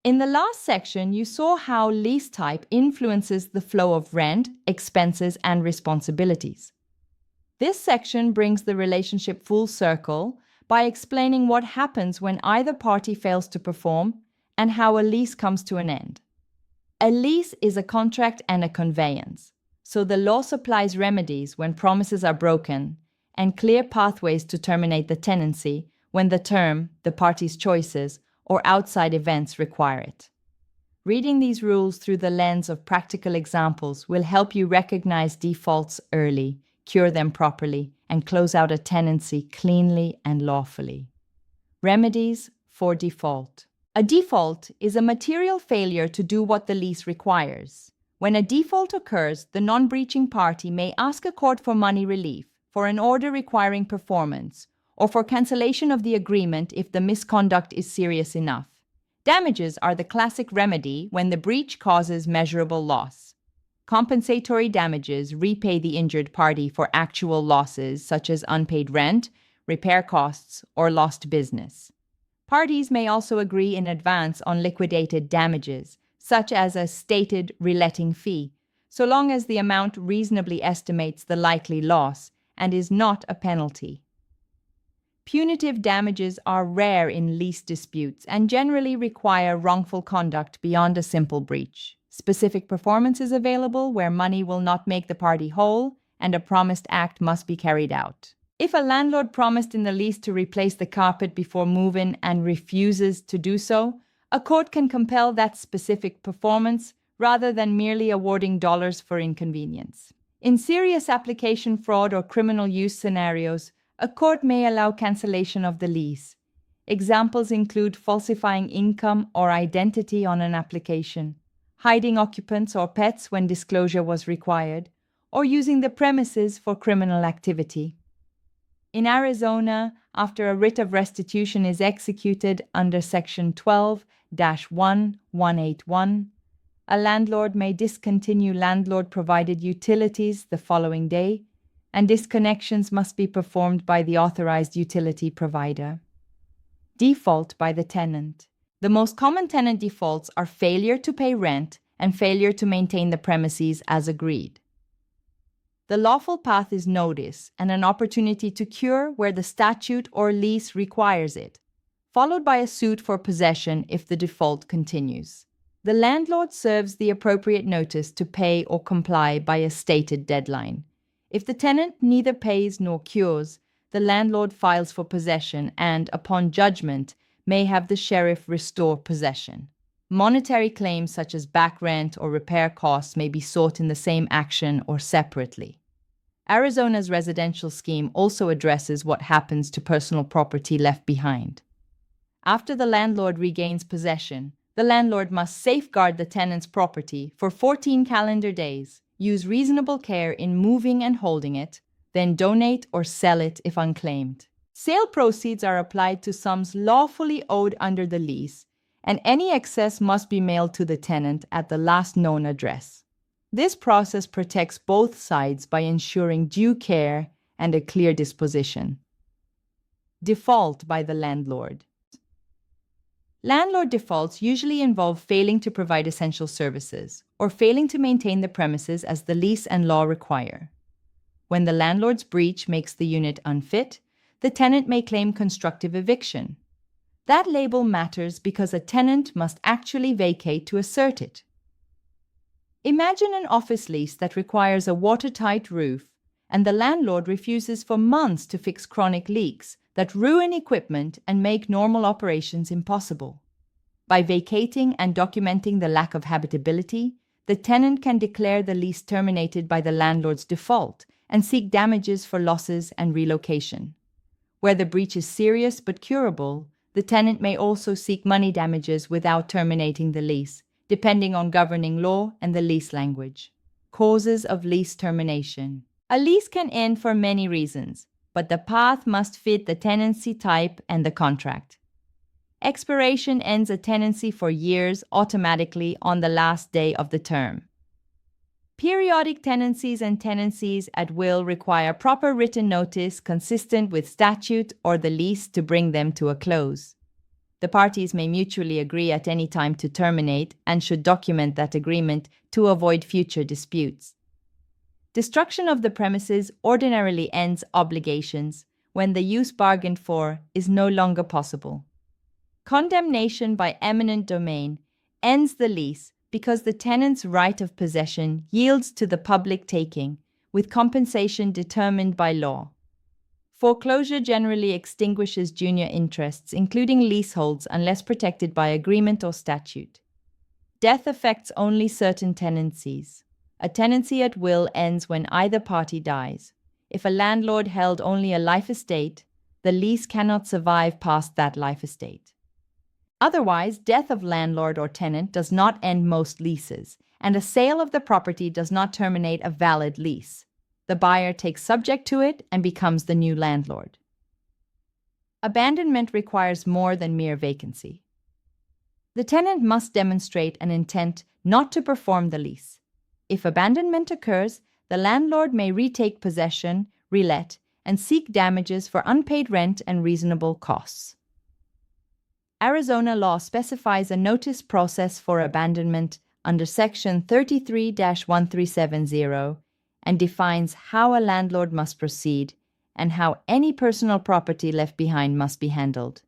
In the last section, you saw how lease type influences the flow of rent, expenses, and responsibilities. This section brings the relationship full circle by explaining what happens when either party fails to perform and how a lease comes to an end. A lease is a contract and a conveyance, so the law supplies remedies when promises are broken and clear pathways to terminate the tenancy when the term, the party's choices, or outside events require it. Reading these rules through the lens of practical examples will help you recognize defaults early, cure them properly, and close out a tenancy cleanly and lawfully. Remedies for default. A default is a material failure to do what the lease requires. When a default occurs, the non-breaching party may ask a court for money relief, for an order requiring performance, or for cancellation of the agreement if the misconduct is serious enough. Damages are the classic remedy when the breach causes measurable loss. Compensatory damages repay the injured party for actual losses such as unpaid rent, repair costs, or lost business. Parties may also agree in advance on liquidated damages, such as a stated reletting fee, so long as the amount reasonably estimates the likely loss and is not a penalty. Punitive damages are rare in lease disputes and generally require wrongful conduct beyond a simple breach. Specific performance is available where money will not make the party whole and a promised act must be carried out. If a landlord promised in the lease to replace the carpet before move-in and refuses to do so, a court can compel that specific performance rather than merely awarding dollars for inconvenience. In serious application fraud or criminal use scenarios, a court may allow cancellation of the lease. Examples include falsifying income or identity on an application, hiding occupants or pets when disclosure was required, or using the premises for criminal activity. In Arizona, after a writ of restitution is executed under Section 12-1181, a landlord may discontinue landlord-provided utilities the following day, and disconnections must be performed by the authorized utility provider. Default by the tenant. The most common tenant defaults are failure to pay rent and failure to maintain the premises as agreed. The lawful path is notice and an opportunity to cure where the statute or lease requires it, followed by a suit for possession if the default continues. The landlord serves the appropriate notice to pay or comply by a stated deadline. If the tenant neither pays nor cures, the landlord files for possession and, upon judgment, may have the sheriff restore possession. Monetary claims such as back rent or repair costs may be sought in the same action or separately. Arizona's residential scheme also addresses what happens to personal property left behind. After the landlord regains possession, the landlord must safeguard the tenant's property for 14 calendar days, use reasonable care in moving and holding it, then donate or sell it if unclaimed. Sale proceeds are applied to sums lawfully owed under the lease, and any excess must be mailed to the tenant at the last known address. This process protects both sides by ensuring due care and a clear disposition. Default by the landlord. Landlord defaults usually involve failing to provide essential services or failing to maintain the premises as the lease and law require. When the landlord's breach makes the unit unfit, the tenant may claim constructive eviction. That label matters because a tenant must actually vacate to assert it. Imagine an office lease that requires a watertight roof, and the landlord refuses for months to fix chronic leaks that ruin equipment and make normal operations impossible. By vacating and documenting the lack of habitability, the tenant can declare the lease terminated by the landlord's default and seek damages for losses and relocation. Where the breach is serious but curable, the tenant may also seek money damages without terminating the lease, depending on governing law and the lease language. Causes of lease termination. A lease can end for many reasons, but the path must fit the tenancy type and the contract. Expiration ends a tenancy for years automatically on the last day of the term. Periodic tenancies and tenancies at will require proper written notice consistent with statute or the lease to bring them to a close. The parties may mutually agree at any time to terminate and should document that agreement to avoid future disputes. Destruction of the premises ordinarily ends obligations when the use bargained for is no longer possible. Condemnation by eminent domain ends the lease because the tenant's right of possession yields to the public taking, with compensation determined by law. Foreclosure generally extinguishes junior interests, including leaseholds, unless protected by agreement or statute. Death affects only certain tenancies. A tenancy at will ends when either party dies. If a landlord held only a life estate, the lease cannot survive past that life estate. Otherwise, death of landlord or tenant does not end most leases, and a sale of the property does not terminate a valid lease. The buyer takes subject to it and becomes the new landlord. Abandonment requires more than mere vacancy. The tenant must demonstrate an intent not to perform the lease. If abandonment occurs, the landlord may retake possession, relet, and seek damages for unpaid rent and reasonable costs. Arizona law specifies a notice process for abandonment under Section 33-1370 and defines how a landlord must proceed and how any personal property left behind must be handled.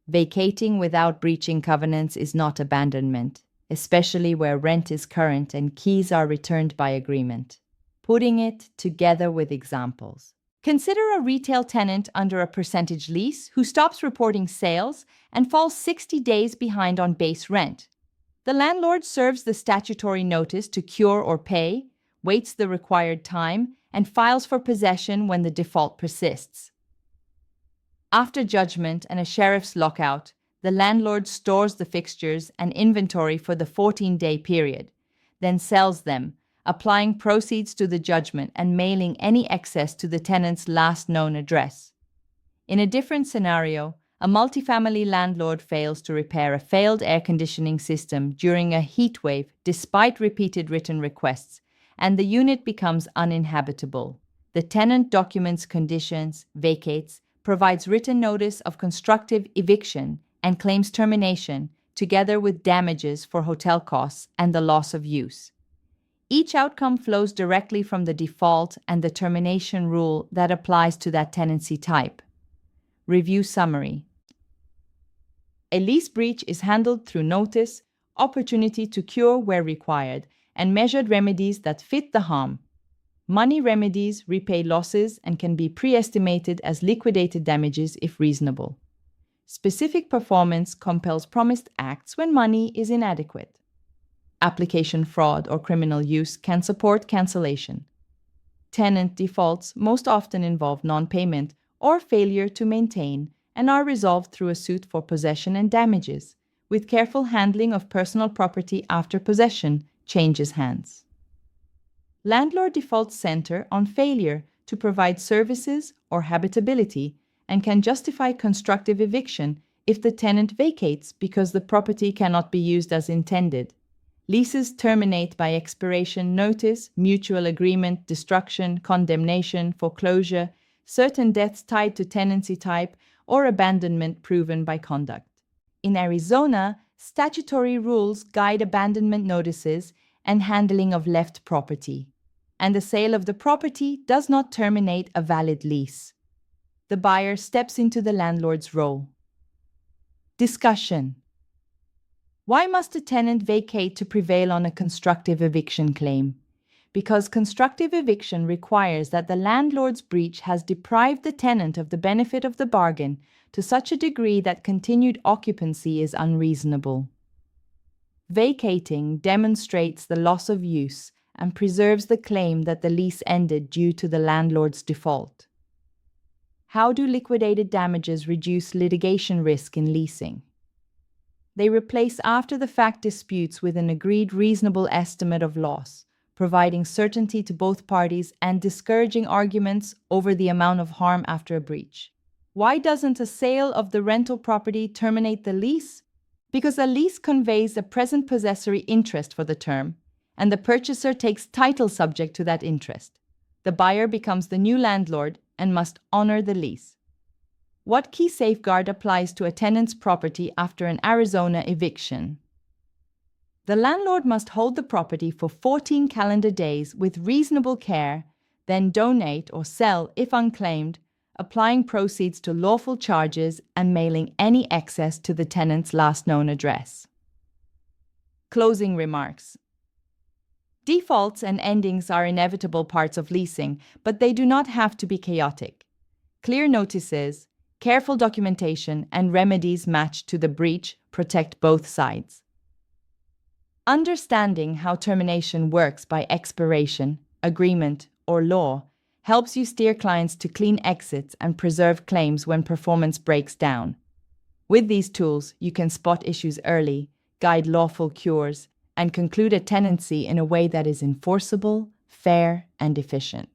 Vacating without breaching covenants is not abandonment, especially where rent is current and keys are returned by agreement. Putting it together with examples. Consider a retail tenant under a percentage lease who stops reporting sales and falls 60 days behind on base rent. The landlord serves the statutory notice to cure or pay, waits the required time, and files for possession when the default persists. After judgment and a sheriff's lockout, the landlord stores the fixtures and inventory for the 14-day period, then sells them, applying proceeds to the judgment and mailing any excess to the tenant's last known address. In a different scenario, a multifamily landlord fails to repair a failed air conditioning system during a heat wave despite repeated written requests, and the unit becomes uninhabitable. The tenant documents conditions, vacates, provides written notice of constructive eviction, and claims termination, together with damages for hotel costs and the loss of use. Each outcome flows directly from the default and the termination rule that applies to that tenancy type. Review summary. A lease breach is handled through notice, opportunity to cure where required, and measured remedies that fit the harm. Money remedies repay losses and can be pre-estimated as liquidated damages if reasonable. Specific performance compels promised acts when money is inadequate. Application fraud or criminal use can support cancellation. Tenant defaults most often involve non-payment or failure to maintain and are resolved through a suit for possession and damages, with careful handling of personal property after possession changes hands. Landlord defaults center on failure to provide services or habitability and can justify constructive eviction if the tenant vacates because the property cannot be used as intended. Leases terminate by expiration notice, mutual agreement, destruction, condemnation, foreclosure, certain deaths tied to tenancy type, or abandonment proven by conduct. In Arizona, statutory rules guide abandonment notices and handling of left property, and the sale of the property does not terminate a valid lease. The buyer steps into the landlord's role. Discussion. Why must a tenant vacate to prevail on a constructive eviction claim? Because constructive eviction requires that the landlord's breach has deprived the tenant of the benefit of the bargain to such a degree that continued occupancy is unreasonable. Vacating demonstrates the loss of use and preserves the claim that the lease ended due to the landlord's default. How do liquidated damages reduce litigation risk in leasing? They replace after-the-fact disputes with an agreed reasonable estimate of loss, providing certainty to both parties and discouraging arguments over the amount of harm after a breach. Why doesn't a sale of the rental property terminate the lease? Because a lease conveys a present possessory interest for the term, and the purchaser takes title subject to that interest. The buyer becomes the new landlord and must honor the lease. What key safeguard applies to a tenant's property after an Arizona eviction? The landlord must hold the property for 14 calendar days with reasonable care, then donate or sell if unclaimed, applying proceeds to lawful charges and mailing any excess to the tenant's last known address. Closing remarks. Defaults and endings are inevitable parts of leasing, but they do not have to be chaotic. Clear notices, careful documentation, and remedies matched to the breach protect both sides. Understanding how termination works by expiration, agreement, or law helps you steer clients to clean exits and preserve claims when performance breaks down. With these tools, you can spot issues early, guide lawful cures, and conclude a tenancy in a way that is enforceable, fair, and efficient.